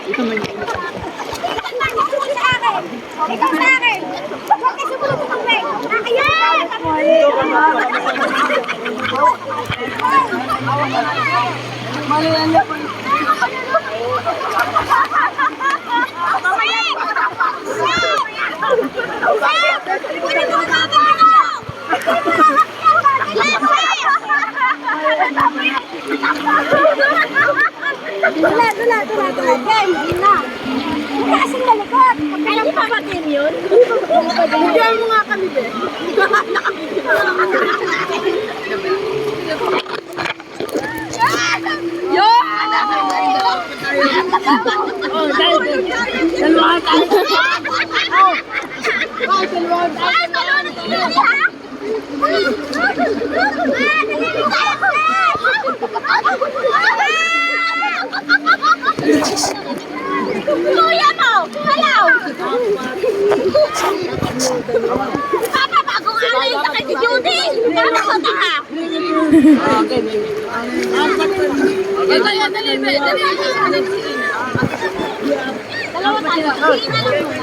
Ito may... Ikaw sa akin! Huwag ka sumunod sa play! Ayan! Malayan niya po. Mamaya! Kunin mo na ako! Dula. Game, na. Kasing malikot. Kailang papatin yun? Bigyan mo nga kami, be. Yun! Oh, dalawa tayo. Dalawa tayo. Kuya mo! Hello! Papa, bagong alay sa kay Judy! Tama ko ta ha! Okay, baby. Ito, dali, be. Dali. Dalawa tayo. Ina lang muna.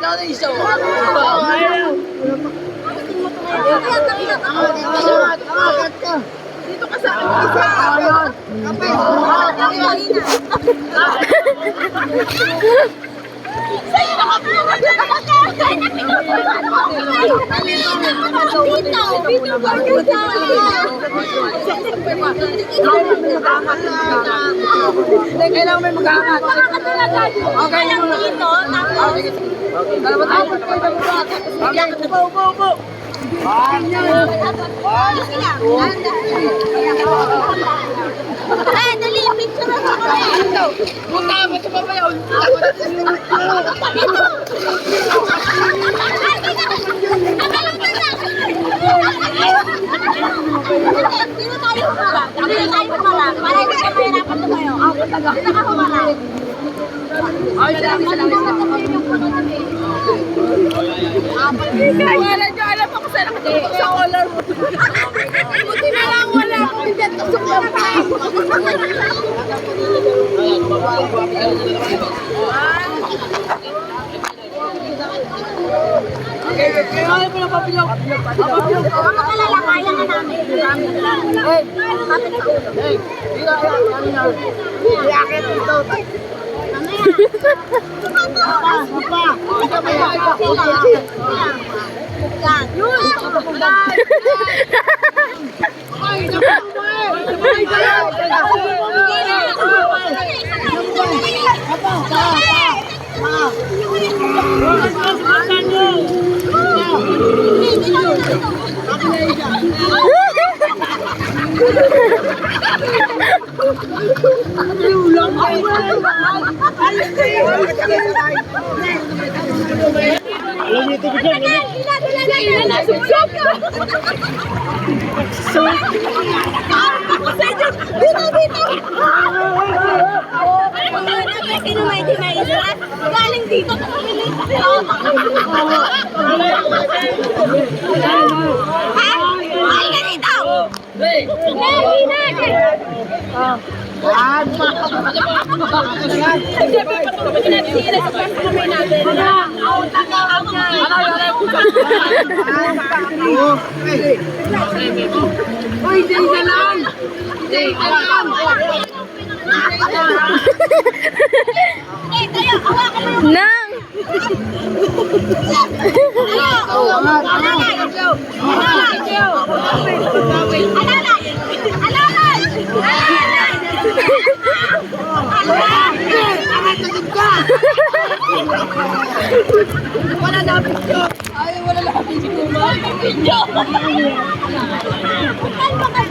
Dali siya. Dito ka sa akin. Sa'yo na ka po! Dito ba kita? Kailangan may maghahangat. Okay lang dito. Dalawa tayo. Upo. Eh, dali, picture mo sa mga. Punta mo sa babayaw. Dito tayo humarap. Para hindi ka mahirapan tumayo. Dito ka humarap. Ay, wala nyo alam ako saan nakatutok sa collar mo. Buti na lang wala akong hindi tusok lang pa. Okay, kaya mo na papilaw. Huwag makalala, kaya ka namin. Hey, yakit ito. Galing dito sa pamilit. Ay, ganito! Nang! Wala na video. Ay, wala na video. Ano ba?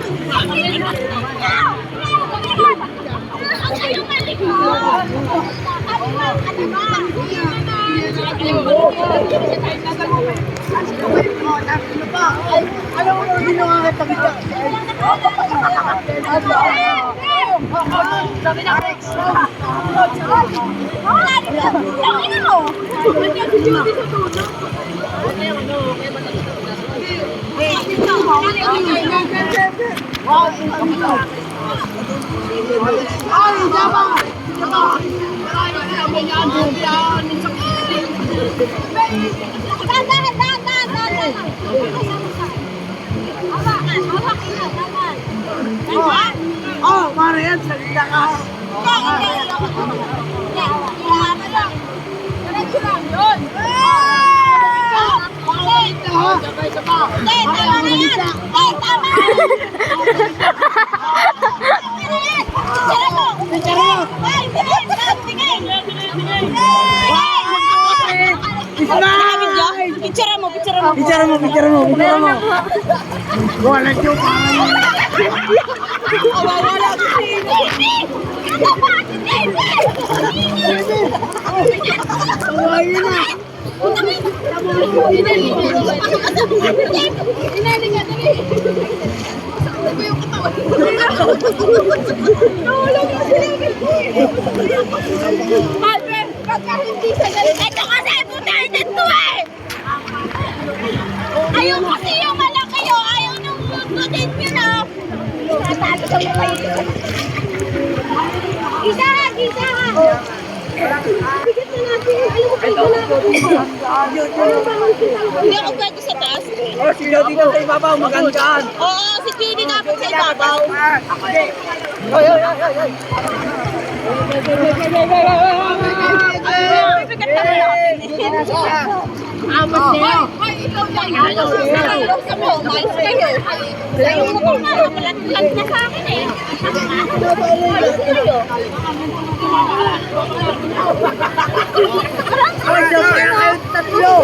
Alam mo, hindi na nga kita. Sabi na Rex. Wala rin yan. Ang ina mo. Nandiyan si Judy sa tulog. Ay, Jabang! Oh, Marian, salita ka. Picture mo, picture mo. Bicara mo. Wala yung Wala. Ayun na. Albert, pagka hindi sa galit, ito kasi putahin nito eh! Ayaw kasi yung malaki yun, ayaw nung lututin nyo na! Natalo sa mga yun. Isa ha! Bigit na natin, alam mo kayo na ako. Hindi ako pwede sa taas eh. Oh, sila dito sa ibabaw, magandaan. Oo, si Judy dapat sa ibabaw. Amat niya. Ay, ikaw lang. Ikaw sa mo, umayos kayo. Ayaw mo kung malat-lat na sa akin eh. Umayos kayo. Ay, kaya kayo tatlo.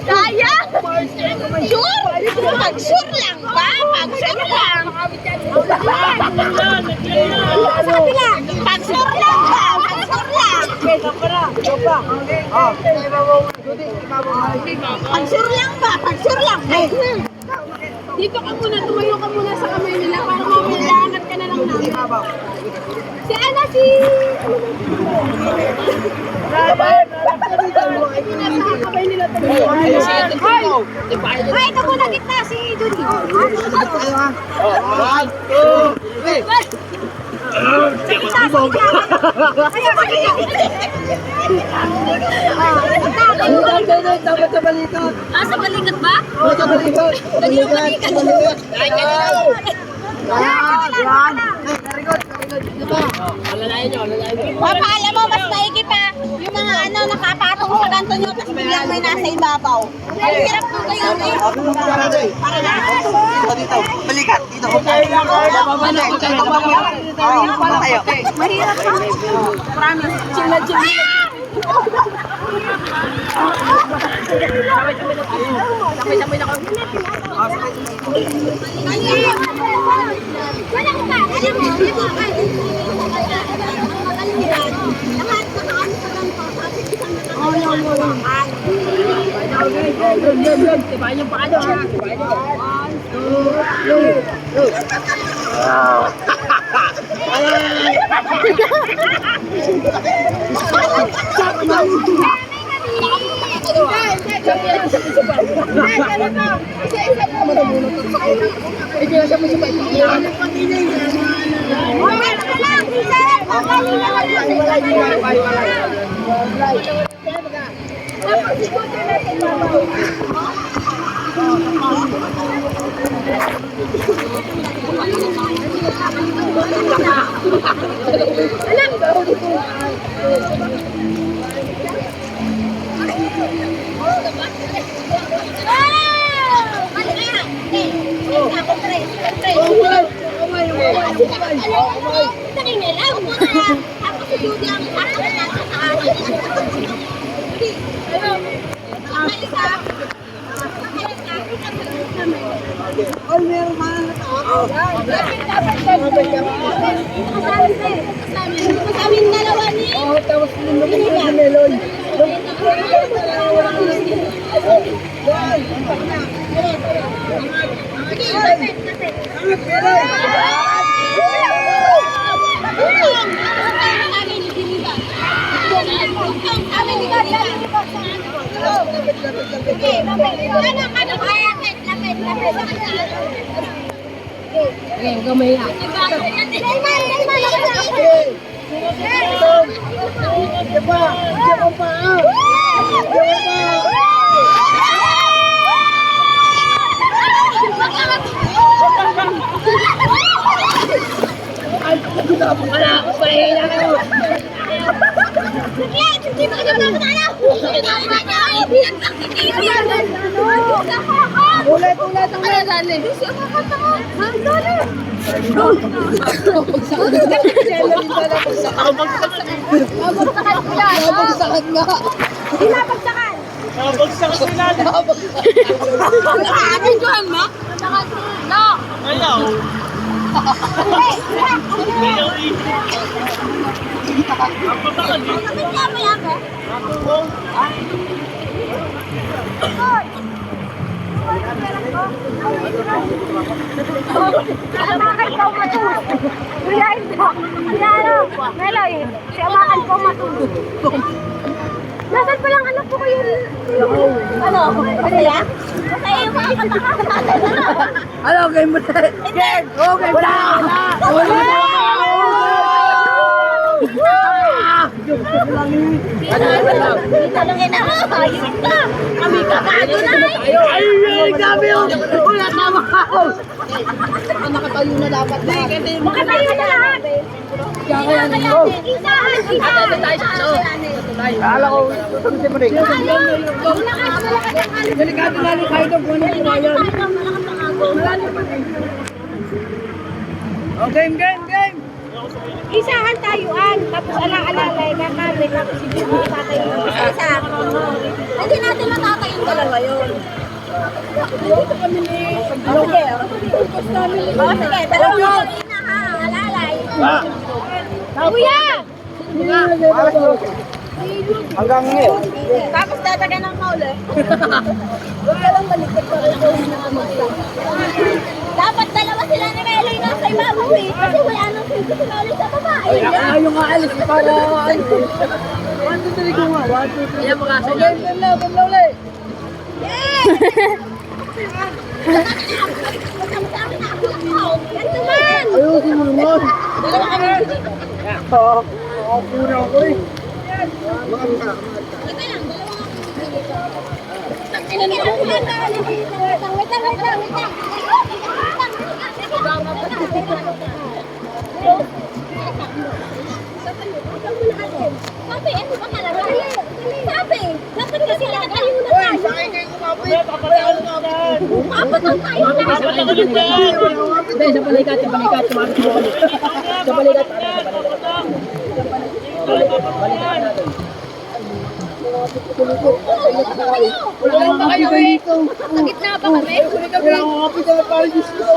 Kaya? Sure? Pag-sure lang ba? Pag-sure lang. Sabi lang, pag-sure lang ba? Pag-sure lang. Pag-sure lang ba? Pag-sure lang. Dito ka muna, tumayo ka muna sa kamay nila para mamaya lahanap ka na lang namin. Si Ana, si... Nasa kamay nila tumayo. Ay, ito muna gitna si Judy. Dapat sa balikat. Sa balikat ba? Sa balikat. Kanino balikat? Ay, kanino. Yan. Narikot. Papa, alam mo, mas maigi pa yung mga nakapatong sa kanto nyo, tapos biglang may nasa ibabaw. Ang hirap po kayo eh. Para na. Dito. Balikat. Dito. Mahirap pa. Promise. Chill. Sabay na kami. Walang ba? Alam mo, dito ka. Lahat sa kaan sa ganito. Good. Tibayan yung paa nyo, ha? Tibayan nyo. Ano? Ay, meron man na tao. Kasama yung dalawa ni. Tapos lumabas na melon. Ulit ang mga dali. Nabagsakan nga. Pinapagsakan. Nakakabidyohan mo? No. Kapit niya mo yan, eh. Amakan ko matulog. Kuyain ko. Ano? Meloy, si amakan ko matulog. Nasaan pa lang anak ko kayo? Ano? Masaya? Masaya yung mga katakatakan. Ano, game mo na? Game! Oh, game na! Talangin na mo. Ayun ka. Kami kakado na eh. Ay, gabi yun! Wala na ako! Nakatayo na dapat na. Makatayo na lahat. Kaya na yun. Isahan. Kala ko, tutusin mo rin. Delikado na rin kayo doon kung ano yung ngayon. Oh, game! Isahan tayuan, tapos ala-alalay, kakabit, tapos hindi mo tatayo yung isa. Hindi natin matatayo yung dalawa yun. Dito kami ni... Sige, sige, dalawa yun na ha, alalay. Kuya! Hanggang ngayon. Tapos dadagan ng mauli. Huwag ka lang malikot pa rin dapat dalawa sila ni Meloy na sa ibabaw eh. Kasi wala nang silbi si Meloy sa babae. Ayaw nga alis para... 1, 2, 3 ko nga. 1, 2, 3. Ayan mga sa game na ulit. Yes! Yan naman! Ayusin mo naman. Dalawa kami. Oo. Oo, puna ako eh. Ito lang, dalawa kami. Wait lang. Sabi, ano ba talaga? Sabi, dapat kasi nakatayo na tayo. Sakay kayo kumapit. Kapalayan mo agad. Apat ang tayo na. Hindi, sa balikat. Kumapit mo kami. Sa balikat. Wala ba kayo dito? Sa gitna ba kami? Wala akong kapit na parang gusto.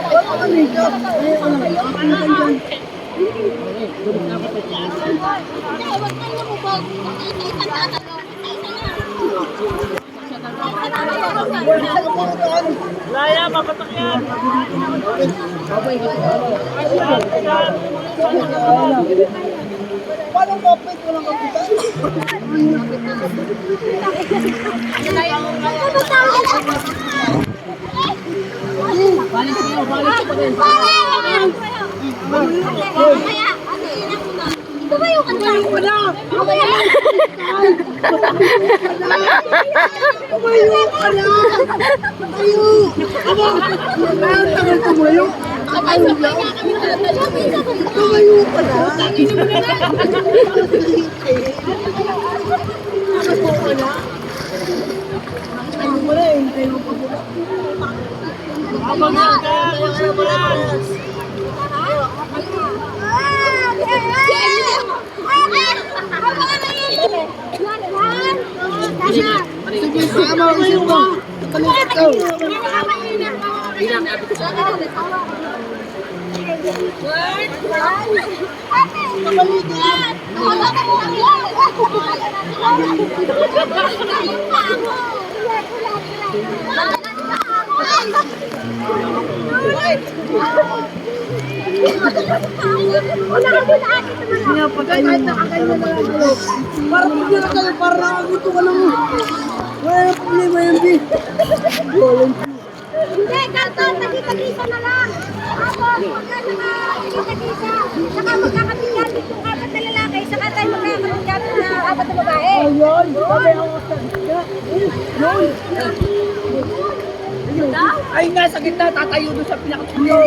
Wala kami dyan. Huwag kayo lumubog. Isang tatalo. Laya, mapatak yan. Paano kapit? Walang kapitan? Ito ba yung kanta? Wala! Mamaya. Tumayo ka na! Tumayo! Aba! Kaya tagal tumayo? Tumayo ka na! Tumayo ka na! Ano mo na eh? Hintayin mo pa muna. Tama ang isip mo. Kamukat ko. Kahit nakakain na lang ako. Para pagdira kayo, para nakaguto ka lang mo. Wala na problema yan, B. Hindi, Carlton, tagita-gita na lang. Tapos, pagka nakakita-gita, saka magkakabigyan itong apat na lalaki, saka tayo magkakabigyan na apat na babae. Ayun, sabi ako sa gitna. Yun. Ay nga, sa gitna, tatayo doon sa pinakatulo.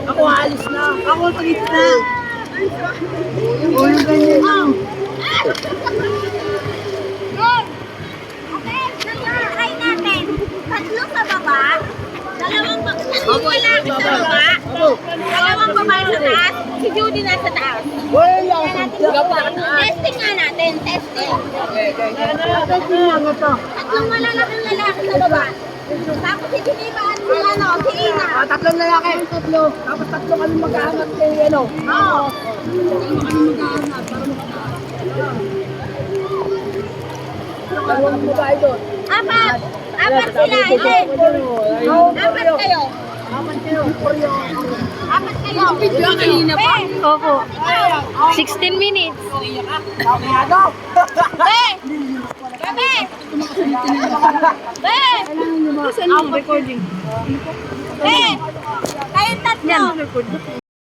Ako alis na. Ako sa gitna. O, yung ganyan lang. Yun. Okay, try natin. Tatlo sa baba, tatlong lalaki sa baba, dalawang babae sa taas, si Judy nasa taas. Wala. Testing nga natin, testing. Testing lang ito. Tatlong malalaking lalaki sa baba. Tapos si Geneva at si Ina. Tatlong lalaki. Tatlo. Tapos tatlo kami magkahanap kay ano. Oo. Dalawang babae doon. Apat. Apat sila, hindi. Apat kayo. Aman kayo. Poryo. Apat kayo. Kanina pa? Opo. 16 minutes. Ano? Be! Gabi! Be! Saan yung recording? Be! Kayong tatlo. Record.